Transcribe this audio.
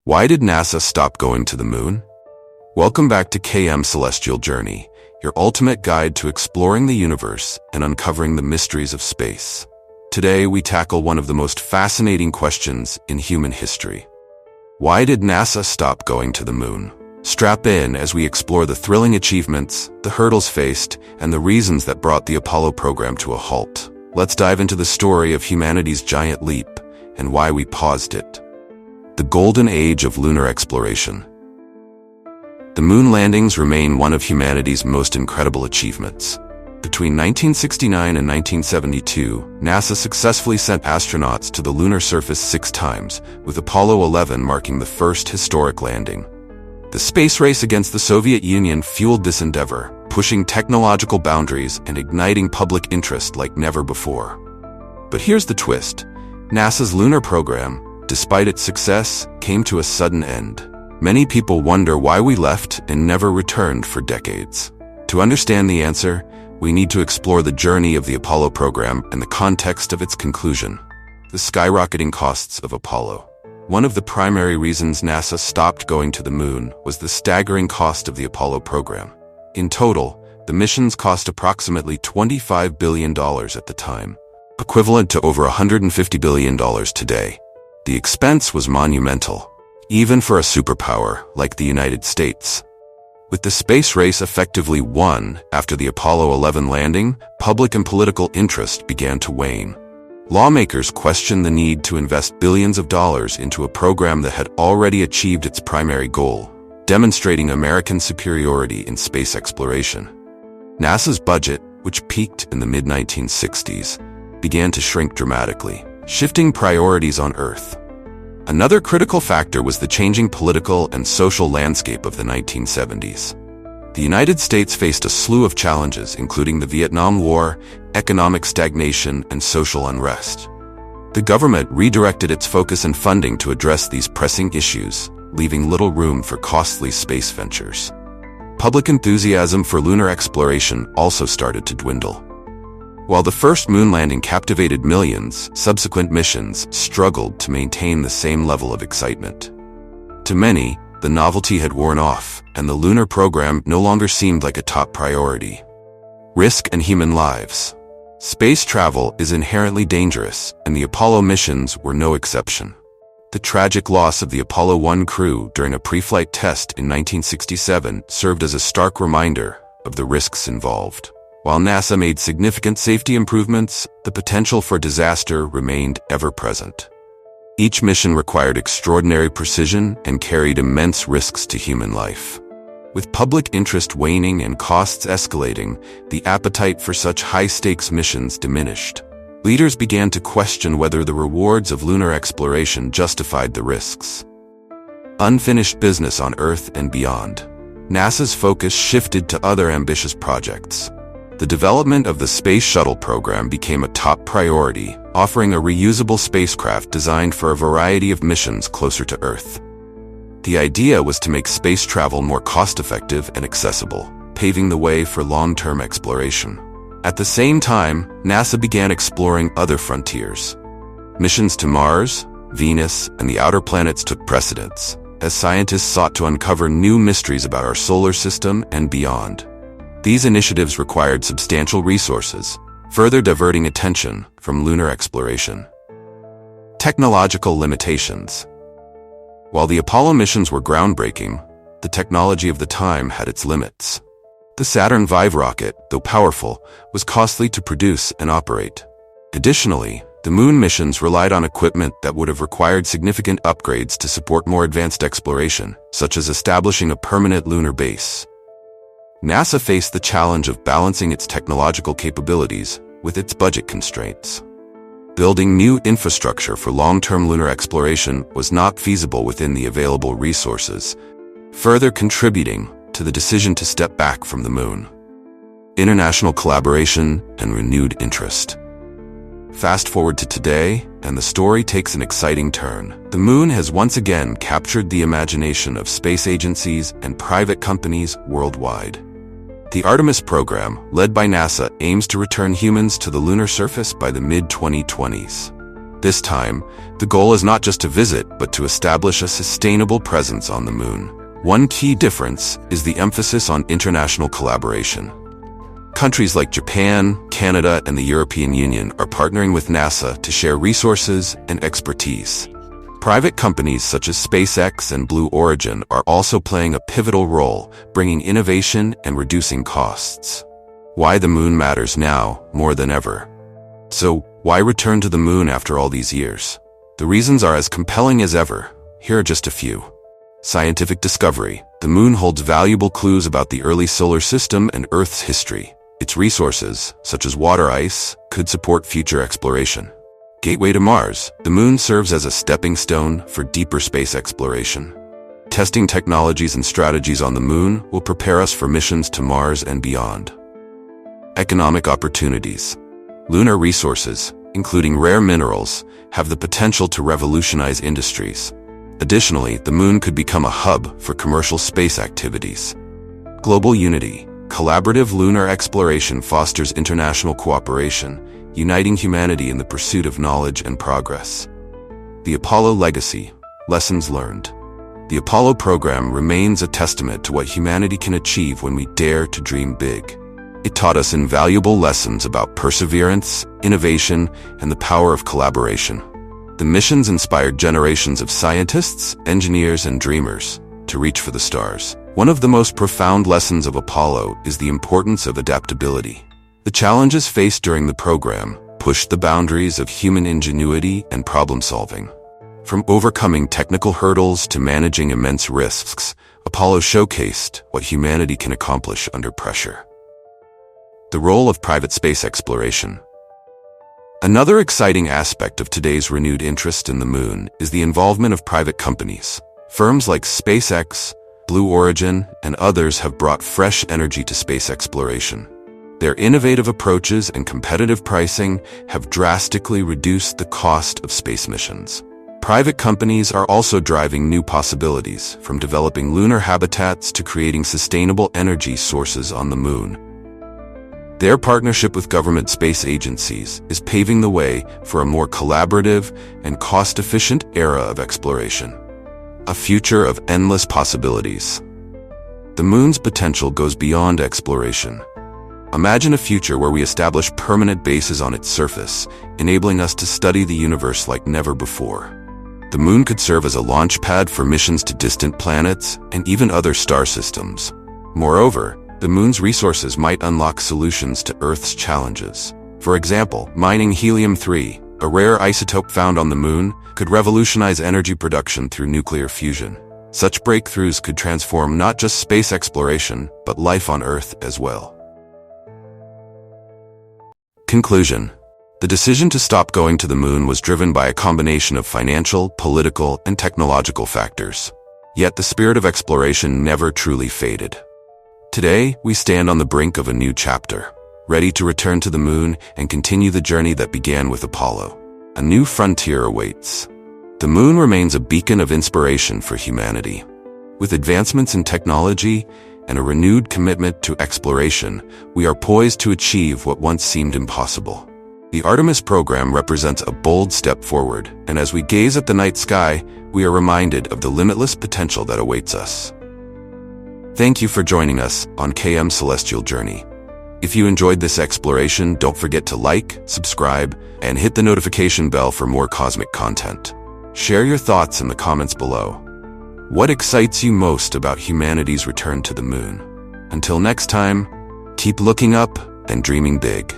Why did NASA stop going to the moon? Welcome back to KM Celestial Journey, your ultimate guide to exploring the universe and uncovering the mysteries of space. Today we tackle one of the most fascinating questions in human history. Why did NASA stop going to the moon? Strap in as we explore the thrilling achievements, the hurdles faced, and the reasons that brought the Apollo program to a halt. Let's dive into the story of humanity's giant leap and why we paused it. The golden age of lunar exploration. The moon landings remain one of humanity's most incredible achievements. Between 1969 and 1972, NASA successfully sent astronauts to the lunar surface 6 times, with Apollo 11 marking the first historic landing. The space race against the Soviet Union fueled this endeavor, pushing technological boundaries and igniting public interest like never before. But here's the twist. NASA's lunar program, despite its success, came to a sudden end. Many people wonder why we left and never returned for decades. To understand the answer, we need to explore the journey of the Apollo program and the context of its conclusion. The skyrocketing costs of Apollo. One of the primary reasons NASA stopped going to the moon was the staggering cost of the Apollo program. In total, the missions cost approximately $25 billion at the time, equivalent to over $150 billion today. The expense was monumental, even for a superpower like the United States. With the space race effectively won after the Apollo 11 landing, public and political interest began to wane. Lawmakers questioned the need to invest billions of dollars into a program that had already achieved its primary goal, demonstrating American superiority in space exploration. NASA's budget, which peaked in the mid-1960s, began to shrink dramatically, shifting priorities on Earth. Another critical factor was the changing political and social landscape of the 1970s. The United States faced a slew of challenges, including the Vietnam War, economic stagnation, and social unrest. The government redirected its focus and funding to address these pressing issues, leaving little room for costly space ventures. Public enthusiasm for lunar exploration also started to dwindle. While the first moon landing captivated millions, subsequent missions struggled to maintain the same level of excitement. To many, the novelty had worn off, and the lunar program no longer seemed like a top priority. Risk and human lives. Space travel is inherently dangerous, and the Apollo missions were no exception. The tragic loss of the Apollo 1 crew during a pre-flight test in 1967 served as a stark reminder of the risks involved. While NASA made significant safety improvements, the potential for disaster remained ever present. Each mission required extraordinary precision and carried immense risks to human life. With public interest waning and costs escalating, the appetite for such high-stakes missions diminished. Leaders began to question whether the rewards of lunar exploration justified the risks. Unfinished business on Earth and beyond. NASA's focus shifted to other ambitious projects. The development of the Space Shuttle program became a top priority, offering a reusable spacecraft designed for a variety of missions closer to Earth. The idea was to make space travel more cost-effective and accessible, paving the way for long-term exploration. At the same time, NASA began exploring other frontiers. Missions to Mars, Venus, and the outer planets took precedence, as scientists sought to uncover new mysteries about our solar system and beyond. These initiatives required substantial resources, further diverting attention from lunar exploration. Technological limitations. While the Apollo missions were groundbreaking, the technology of the time had its limits. The Saturn V rocket, though powerful, was costly to produce and operate. Additionally, the moon missions relied on equipment that would have required significant upgrades to support more advanced exploration, such as establishing a permanent lunar base. NASA faced the challenge of balancing its technological capabilities with its budget constraints. Building new infrastructure for long-term lunar exploration was not feasible within the available resources, further contributing to the decision to step back from the moon. International collaboration and renewed interest. Fast forward to today, and the story takes an exciting turn. The moon has once again captured the imagination of space agencies and private companies worldwide. The Artemis program, led by NASA, aims to return humans to the lunar surface by the mid-2020s. This time, the goal is not just to visit, but to establish a sustainable presence on the moon. One key difference is the emphasis on international collaboration. Countries like Japan, Canada, and the European Union are partnering with NASA to share resources and expertise. Private companies such as SpaceX and Blue Origin are also playing a pivotal role, bringing innovation and reducing costs. Why the moon matters now more than ever. So, why return to the moon after all these years? The reasons are as compelling as ever. Here are just a few. Scientific discovery. The moon holds valuable clues about the early solar system and Earth's history. Its resources, such as water ice, could support future exploration. Gateway to Mars. The moon serves as a stepping stone for deeper space exploration. Testing technologies and strategies on the moon will prepare us for missions to Mars and beyond. Economic opportunities. Lunar resources, including rare minerals, have the potential to revolutionize industries. Additionally, the moon could become a hub for commercial space activities. Global unity. Collaborative lunar exploration fosters international cooperation, uniting humanity in the pursuit of knowledge and progress. The Apollo legacy. Lessons learned. The Apollo program remains a testament to what humanity can achieve when we dare to dream big. It taught us invaluable lessons about perseverance, innovation, and the power of collaboration. The missions inspired generations of scientists, engineers, and dreamers to reach for the stars. One of the most profound lessons of Apollo is the importance of adaptability. The challenges faced during the program pushed the boundaries of human ingenuity and problem-solving. From overcoming technical hurdles to managing immense risks, Apollo showcased what humanity can accomplish under pressure. The role of private space exploration. Another exciting aspect of today's renewed interest in the moon is the involvement of private companies. Firms like SpaceX, Blue Origin, and others have brought fresh energy to space exploration. Their innovative approaches and competitive pricing have drastically reduced the cost of space missions. Private companies are also driving new possibilities, from developing lunar habitats to creating sustainable energy sources on the moon. Their partnership with government space agencies is paving the way for a more collaborative and cost-efficient era of exploration. A future of endless possibilities. The moon's potential goes beyond exploration. Imagine a future where we establish permanent bases on its surface, enabling us to study the universe like never before. The moon could serve as a launch pad for missions to distant planets and even other star systems. Moreover, the moon's resources might unlock solutions to Earth's challenges. For example, mining helium-3, a rare isotope found on the moon, could revolutionize energy production through nuclear fusion. Such breakthroughs could transform not just space exploration, but life on Earth as well. Conclusion. The decision to stop going to the moon was driven by a combination of financial, political, and technological factors. Yet the spirit of exploration never truly faded. Today, we stand on the brink of a new chapter, ready to return to the moon and continue the journey that began with Apollo. A new frontier awaits. The moon remains a beacon of inspiration for humanity. With advancements in technology and a renewed commitment to exploration, we are poised to achieve what once seemed impossible. The Artemis program represents a bold step forward, and as we gaze at the night sky, we are reminded of the limitless potential that awaits us. Thank you for joining us on KM Celestial Journey. If you enjoyed this exploration, don't forget to like, subscribe, and hit the notification bell for more cosmic content. Share your thoughts in the comments below. What excites you most about humanity's return to the moon? Until next time, keep looking up and dreaming big.